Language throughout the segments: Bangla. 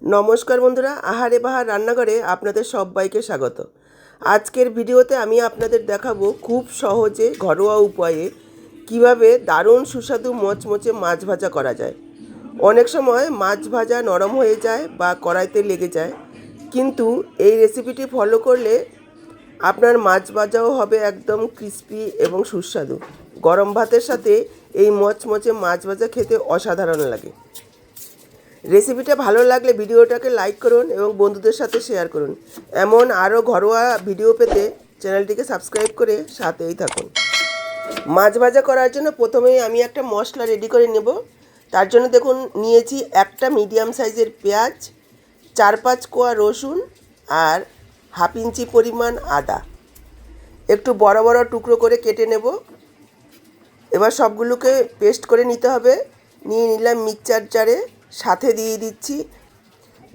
নমস্কার বন্ধুরা, আহারে বাহার রান্নাঘরে আপনাদের সবাইকে স্বাগত। আজকের ভিডিওতে আমি আপনাদের দেখাবো খুব সহজে ঘরোয়া উপায়ে কিভাবে দারুণ সুস্বাদু মচমচে মাছ ভাজা করা যায়। অনেক সময় মাছ ভাজা নরম হয়ে যায় বা কড়াইতে লেগে যায়, কিন্তু এই রেসিপিটি ফলো করলে আপনার মাছ ভাজাও হবে একদম ক্রিস্পি এবং সুস্বাদু। গরম ভাতের সাথে এই মচমচে মাছ ভাজা খেতে অসাধারণ লাগে। রেসিপিটা ভালো লাগলে ভিডিওটাকে লাইক করুন এবং বন্ধুদের সাথে শেয়ার করুন। এমন আরও ঘরোয়া ভিডিও পেতে চ্যানেলটিকে সাবস্ক্রাইব করে সাথেই থাকুন। মাছ ভাজা করার জন্য প্রথমেই আমি একটা মশলা রেডি করে নেব। তার জন্য দেখুন নিয়েছি একটা মিডিয়াম সাইজের পেঁয়াজ, 4-5 কোয়া রসুন আর হাফ ইঞ্চি পরিমাণ আদা একটু বড় বড় টুকরো করে কেটে নেব। এবার সবগুলোকে পেস্ট করে নিতে হবে। নিয়ে নিলাম মিক্সচার জারে, সাথে দিয়ে দিচ্ছি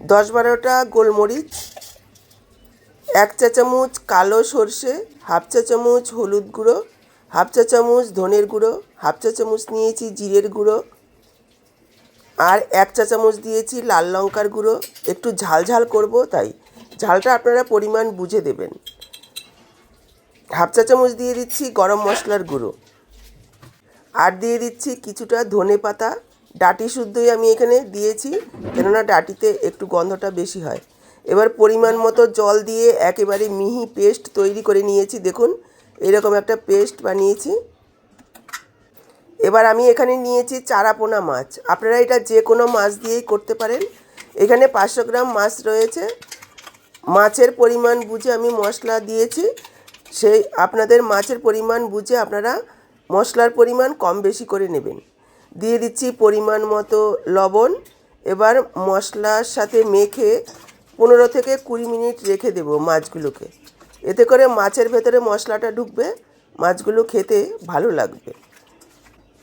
10-12টা গোলমরিচ, 1 চা চামচ কালো সর্ষে, হাফ চা চামচ হলুদ গুঁড়ো, হাফ চা চামচ ধনের গুঁড়ো, হাফ চা চামচ নিয়েছি জিরের গুঁড়ো আর 1 চা চামচ দিয়েছি লাল লঙ্কার গুঁড়ো। একটু ঝাল ঝাল করব, তাই ঝালটা আপনারা পরিমাণ বুঝে দেবেন। হাফ চা চামচ দিয়ে দিচ্ছি গরম মশলার গুঁড়ো আর দিয়ে দিচ্ছি কিছুটা ধনে পাতা। ডাঁটি শুদ্ধই আমি এখানে দিয়েছি, কেননা ডাঁটিতে একটু গন্ধটা বেশি হয়। এবার পরিমাণ মতো জল দিয়ে একেবারে মিহি পেস্ট তৈরি করে নিয়েছি। দেখুন এরকম একটা পেস্ট বানিয়েছি। এবার আমি এখানে নিয়েছি চারাপোনা মাছ। আপনারা এটা যে কোনো মাছ দিয়েই করতে পারেন। এখানে 500 গ্রাম মাছ রয়েছে। মাছের পরিমাণ বুঝে আমি মশলা দিয়েছি, সেই আপনাদের মাছের পরিমাণ বুঝে আপনারা মশলার পরিমাণ কম বেশি করে নেবেন। দিয়ে দিচ্ছি পরিমাণ মতো লবণ। এবার মশলার সাথে মেখে 15 থেকে 20 মিনিট রেখে দেব মাছগুলোকে। এতে করে মাছের ভেতরে মশলাটা ঢুকবে, মাছগুলো খেতে ভালো লাগবে।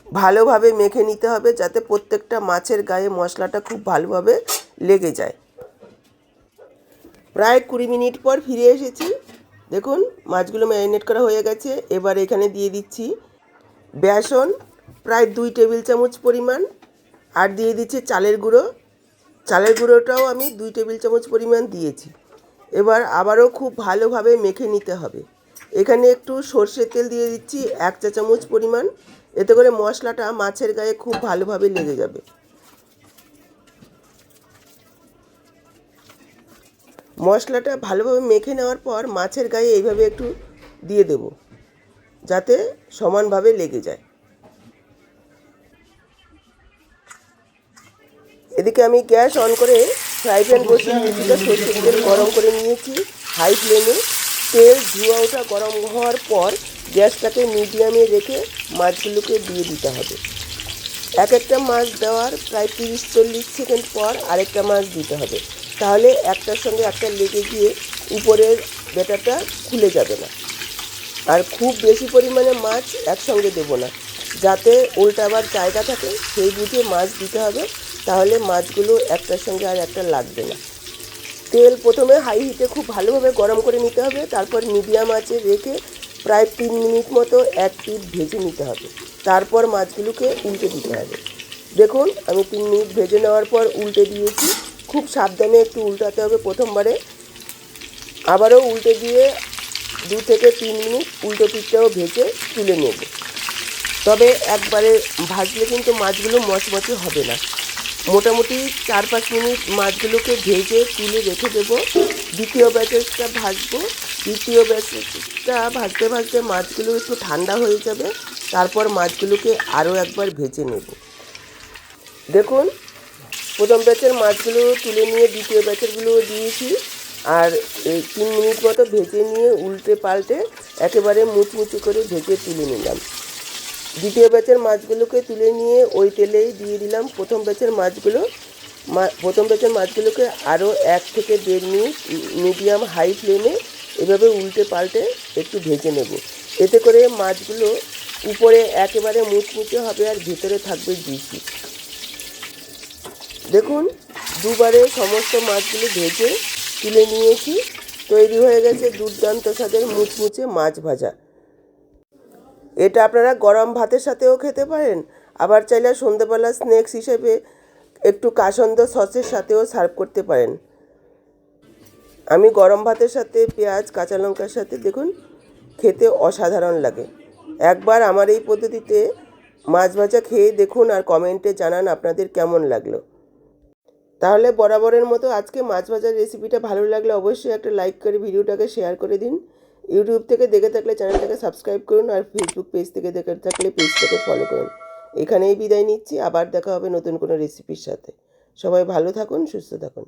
ভালোভাবে মেখে নিতে হবে যাতে প্রত্যেকটা মাছের গায়ে মশলাটা খুব ভালোভাবে লেগে যায়। প্রায় 20 মিনিট পর ফিরে এসেছি। দেখুন মাছগুলো ম্যারিনেট করা হয়ে গেছে। এবার এখানে দিয়ে দিচ্ছি বেসন, প্রায় 2 টেবিল চামচ পরিমাণ, আর দিয়ে দিচ্ছি চালের গুঁড়ো। চালের গুঁড়োটাও আমি 2 টেবিল চামচ পরিমাণ দিয়েছি। এবার আবারও খুব ভালোভাবে মেখে নিতে হবে। এখানে একটু সর্ষের তেল দিয়ে দিচ্ছি 1 চা চামচ পরিমাণ, এতে করে মশলাটা মাছের গায়ে খুব ভালোভাবে লেগে যাবে। মশলাটা ভালোভাবে মেখে নেওয়ার পর মাছের গায়ে এইভাবে একটু দিয়ে দেব, যাতে সমানভাবে লেগে যায়। এদিকে আমি গ্যাস অন করে ফ্রাই প্যান বসিয়ে কিছুটা সরষের তেল গরম করে নিয়েছি হাই ফ্লেমে। তেল ধোঁয়া ওঠা গরম হওয়ার পর গ্যাসটাকে মিডিয়ামে রেখে মাছগুলোকে দিয়ে দিতে হবে। এক একটা মাছ দেওয়ার প্রায় 30-40 সেকেন্ড পর আরেকটা মাছ দিতে হবে, তাহলে একটার সঙ্গে একটা লেগে গিয়ে উপরের ব্যাটারটা খুলে যাবে না। আর খুব বেশি পরিমাণে মাছ একসঙ্গে দেবো না, যাতে উল্টাবার জায়গা থাকে সেই বুঝে মাছ দিতে হবে, তাহলে মাছগুলো একটার সঙ্গে আর একটা লাগবে না। তেল প্রথমে হাই হিটে খুব ভালোভাবে গরম করে নিতে হবে, তারপর মিডিয়াম আঁচে রেখে প্রায় 3 মিনিট মতো এক পিঠ ভেজে নিতে হবে। তারপর মাছগুলোকে উল্টে দিতে হবে। দেখুন আমি 3 মিনিট ভেজে নেওয়ার পর উল্টে দিয়েছি। খুব সাবধানে একটু উল্টাতে হবে প্রথমবারে। আবারও উল্টে দিয়ে 2 থেকে 3 মিনিট উল্টো পিঠটাও ভেজে তুলে নেব। তবে একবারে ভাজলে কিন্তু মাছগুলো মচমচে হবে না। মোটামুটি 4-5 মিনিট মাছগুলোকে ভেজে তুলে রেখে দেব। দ্বিতীয় ব্যাচটা ভাজবো। দ্বিতীয় ব্যাচটা ভাজতে ভাজতে মাছগুলো একটু ঠান্ডা হয়ে যাবে, তারপর মাছগুলোকে আরও একবার ভেজে নেব। দেখুন প্রথম ব্যাচের মাছগুলো তুলে নিয়ে দ্বিতীয় ব্যাচেরগুলো দিয়েছি, আর এই 3 মিনিট মতো ভেজে নিয়ে উল্টে পাল্টে একেবারে মুচমুচে করে ভেজে তুলে নিলাম। দ্বিতীয় ব্যাচের মাছগুলোকে তুলে নিয়ে ওই তেলেই দিয়ে দিলাম প্রথম ব্যাচের মাছগুলো। প্রথম ব্যাচের মাছগুলোকে আরও 1 থেকে 1.5 মিনিট মিডিয়াম হাই ফ্লেমে এভাবে উল্টে পাল্টে একটু ভেজে নেব। এতে করে মাছগুলো উপরে একেবারে মুচমুচে হবে আর ভেতরে থাকবে জুসি। দেখুন দুবারে সমস্ত মাছগুলো ভেজে তুলে নিয়েছি। তৈরি হয়ে গেছে দুর্দান্ত স্বাদের মুচমুচে মাছ ভাজা। এটা আপনারা গরম ভাতের সাথেও খেতে পারেন, আবার চাইলে সন্ধ্যেবেলা স্ন্যাক্স হিসেবে একটু কাসন্দ সসের সাথেও সার্ভ করতে পারেন। আমি গরম ভাতের সাথে পেঁয়াজ কাঁচা লঙ্কার সাথে দেখুন খেতে অসাধারণ লাগে। একবার আমার এই পদ্ধতিতে মাছ ভাজা খেয়ে দেখুন আর কমেন্টে জানান আপনাদের কেমন লাগলো। তাহলে বরাবরের মতো আজকে মাছ ভাজার রেসিপিটা ভালো লাগলে অবশ্যই একটা লাইক করে ভিডিওটাকে শেয়ার করে দিন। ইউটিউব থেকে দেখে থাকলে চ্যানেলটাকে সাবস্ক্রাইব করুন আর ফেসবুক পেজ থেকে দেখে থাকলে পেজটাকে ফলো করুন। এখানেই বিদায় নিচ্ছি, আবার দেখা হবে নতুন কোনো রেসিপির সাথে। সবাই ভালো থাকুন, সুস্থ থাকুন।